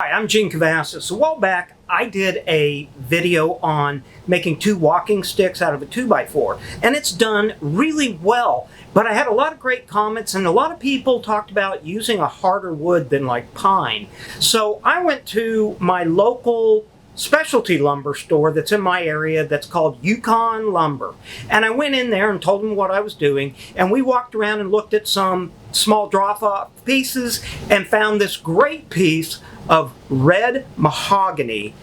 Hi, I'm Gene Cavassis. A while back, I did a video on making two walking sticks out of a 2x4, and it's done really well. But I had a lot of great comments, and a lot of people talked about using a harder wood than like pine. So I went to my local specialty lumber store that's in my area that's called Yukon Lumber. And I went in there and told them what I was doing, and we walked around and looked at some small drop-off pieces and found this great piece of red mahogany,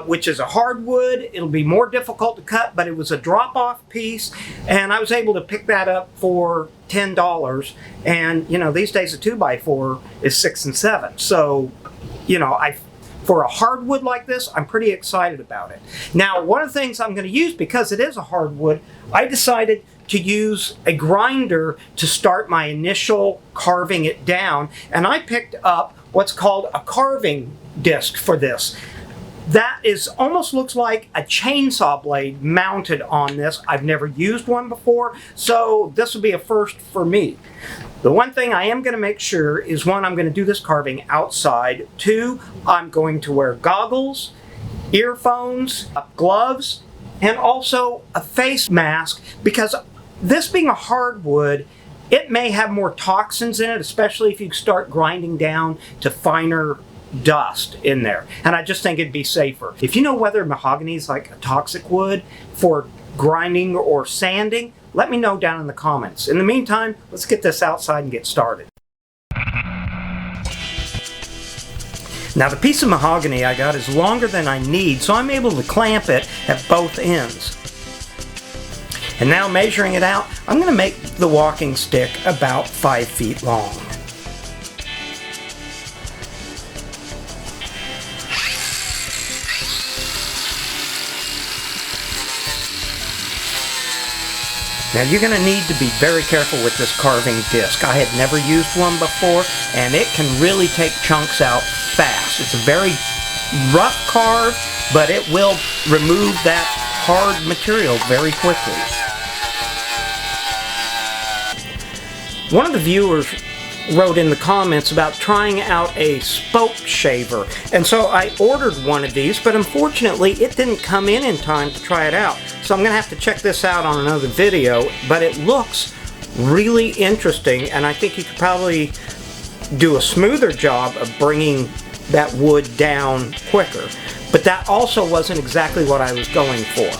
which is a hardwood. It'll be more difficult to cut, but it was a drop-off piece, and I was able to pick that up for $10. And you know, these days a 2x4 is $6 and $7. So, you know, for a hardwood like this, I'm pretty excited about it. Now, one of the things I'm going to use, because it is a hardwood, I decided to use a grinder to start my initial carving it down, and I picked up what's called a carving disc for this. That is almost looks like a chainsaw blade mounted on this. I've never used one before, so this will be a first for me. The one thing I am going to make sure is, one, I'm going to do this carving outside. Two, I'm going to wear goggles, earphones, gloves, and also a face mask, because this being a hardwood, it may have more toxins in it, especially if you start grinding down to finer dust in there. And I just think it'd be safer. If you know whether mahogany is like a toxic wood for grinding or sanding, let me know down in the comments. In the meantime, let's get this outside and get started. Now, the piece of mahogany I got is longer than I need, so I'm able to clamp it at both ends. And now, measuring it out, I'm going to make the walking stick about 5 feet long. Now, you're going to need to be very careful with this carving disc. I had never used one before, and it can really take chunks out fast. It's a very rough carve, but it will remove that hard material very quickly. One of the viewers wrote in the comments about trying out a spoke shaver, and so I ordered one of these, but unfortunately it didn't come in time to try it out. So I'm going to have to check this out on another video, but it looks really interesting, and I think you could probably do a smoother job of bringing that wood down quicker. But that also wasn't exactly what I was going for.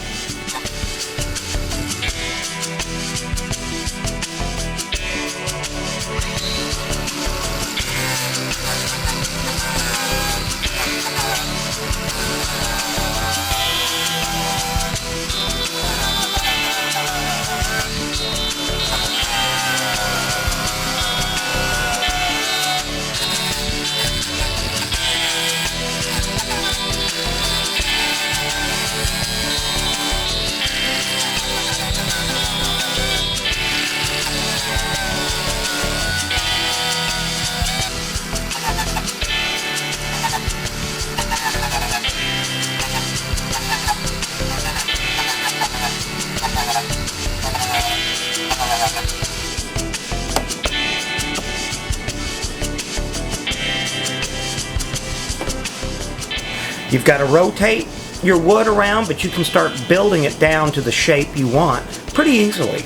You've got to rotate your wood around, but you can start building it down to the shape you want pretty easily.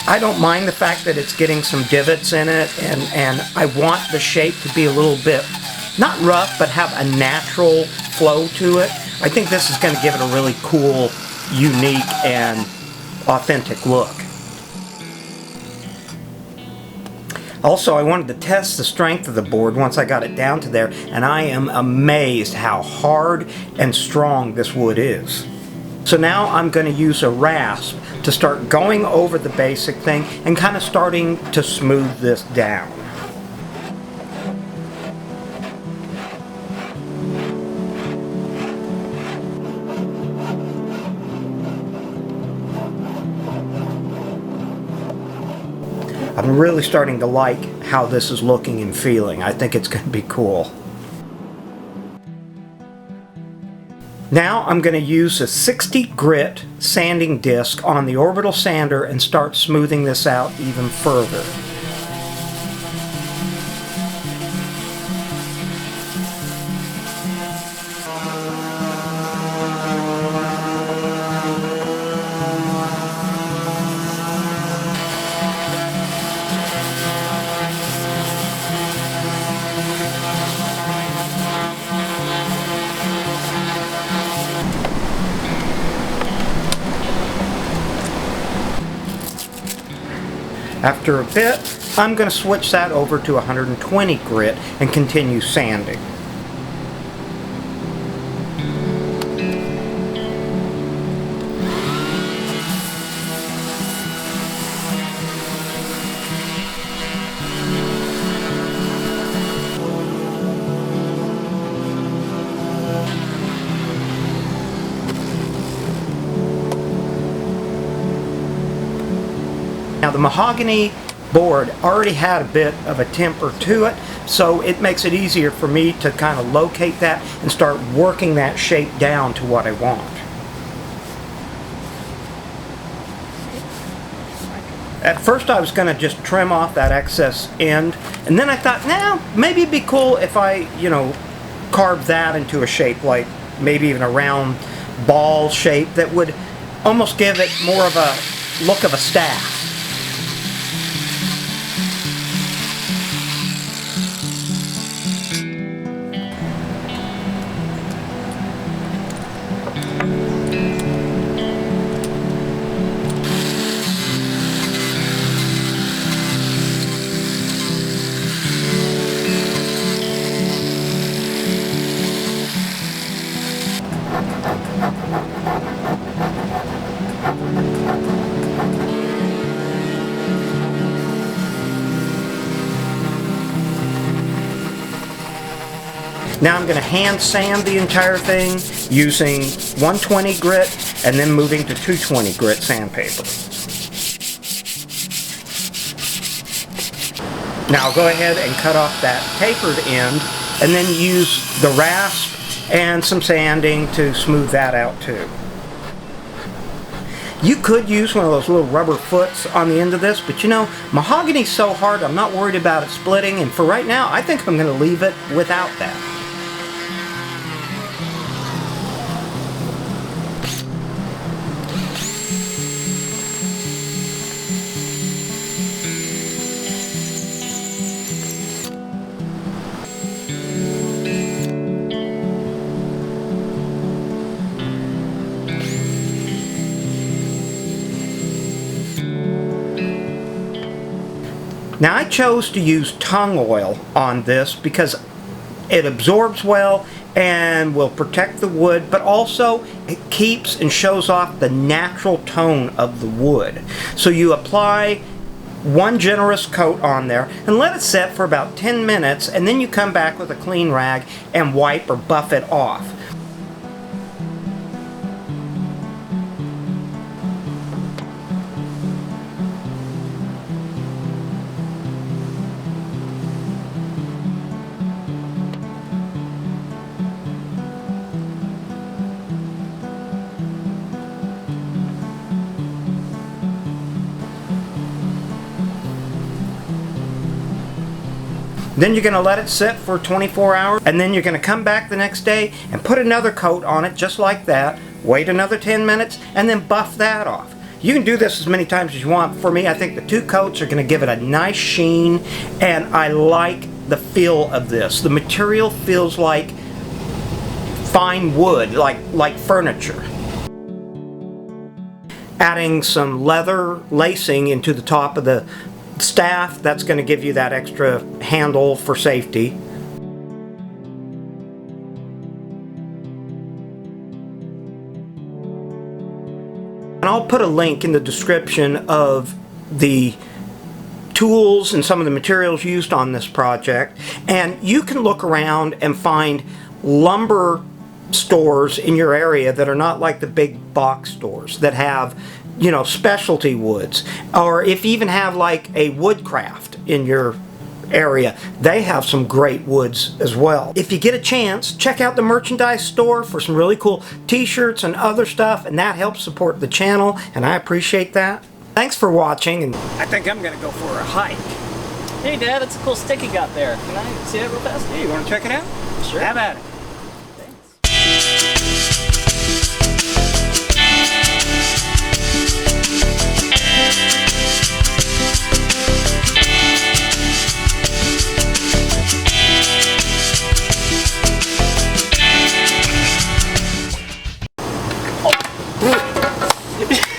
I don't mind the fact that it's getting some divots in it, and I want the shape to be a little bit, not rough, but have a natural flow to it. I think this is going to give it a really cool, unique, and authentic look. Also, I wanted to test the strength of the board once I got it down to there, and I am amazed how hard and strong this wood is. So now I'm going to use a rasp to start going over the basic thing and kind of starting to smooth this down. I'm really starting to like how this is looking and feeling. I think it's going to be cool. Now I'm going to use a 60 grit sanding disc on the orbital sander and start smoothing this out even further. After a bit, I'm going to switch that over to 120 grit and continue sanding. Now the mahogany board already had a bit of a temper to it, so it makes it easier for me to kind of locate that and start working that shape down to what I want. At first I was going to just trim off that excess end, and then I thought, nah, maybe it'd be cool if I, carved that into a shape, like maybe even a round ball shape that would almost give it more of a look of a staff. Now I'm going to hand sand the entire thing using 120 grit and then moving to 220 grit sandpaper. Now I'll go ahead and cut off that tapered end and then use the rasp and some sanding to smooth that out too. You could use one of those little rubber foots on the end of this, but mahogany's so hard I'm not worried about it splitting, and for right now I think I'm going to leave it without that. Now I chose to use tung oil on this because it absorbs well and will protect the wood, but also it keeps and shows off the natural tone of the wood. So you apply one generous coat on there and let it set for about 10 minutes, and then you come back with a clean rag and wipe or buff it off. Then you're going to let it sit for 24 hours, and then you're going to come back the next day and put another coat on it just like that, wait another 10 minutes, and then buff that off. You can do this as many times as you want. For me, I think the 2 coats are going to give it a nice sheen, and I like the feel of this. The material feels like fine wood, like furniture. Adding some leather lacing into the top of the staff, that's going to give you that extra handle for safety. And I'll put a link in the description of the tools and some of the materials used on this project, and you can look around and find lumber stores in your area that are not like the big box stores that have specialty woods, or if you even have like a woodcraft in your area, they have some great woods as well. If you get a chance, check out the merchandise store for some really cool t-shirts and other stuff, and that helps support the channel, and I appreciate that. Thanks for watching, and I think I'm gonna go for a hike. Hey Dad, that's a cool stick you got there. Can I see it real fast? Hey, you wanna check it out? Sure. How about it?